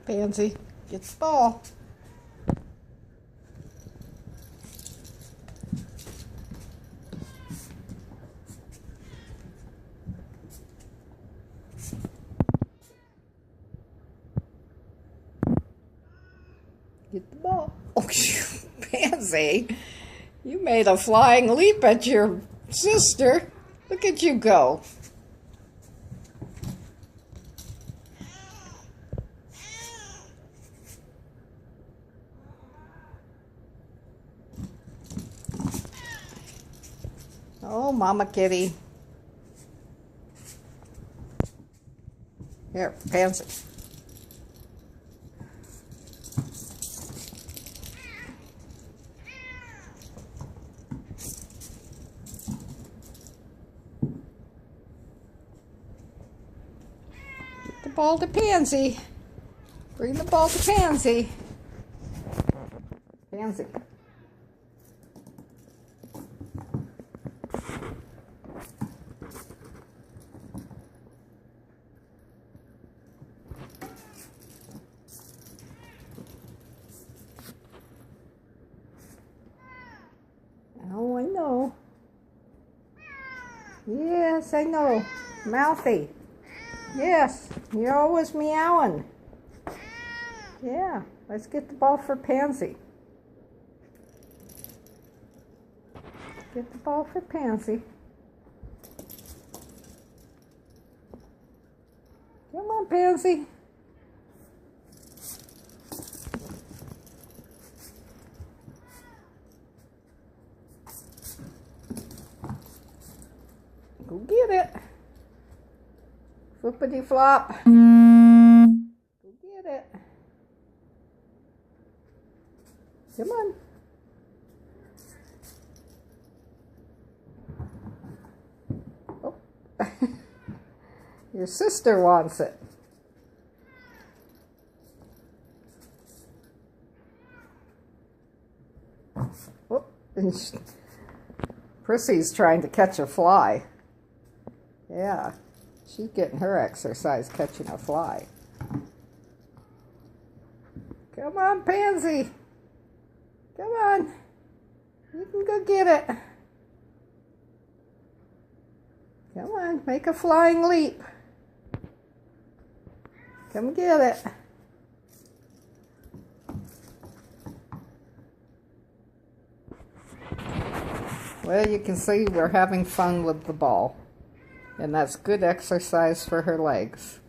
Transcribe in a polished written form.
Pansy, get the ball. Get the ball. Oh, Pansy, you made a flying leap at your sister. Look at you go. Oh, Mama Kitty. Here, Pansy. Get the ball to Pansy. Bring the ball to Pansy. Pansy. Oh, I know. Yes, I know. Mouthy. Yes, you're always meowing. Yeah, let's get the ball for Pansy. Get the ball for Pansy. Come on, Pansy. Go get it. Flippity flop. Go get it. Come on. Oh. Your sister wants it. Oh. Prissy's trying to catch a fly. Yeah, she's getting her exercise catching a fly. Come on, Pansy. Come on. You can go get it. Come on, make a flying leap. Come get it. Well, you can see we're having fun with the ball. And that's good exercise for her legs.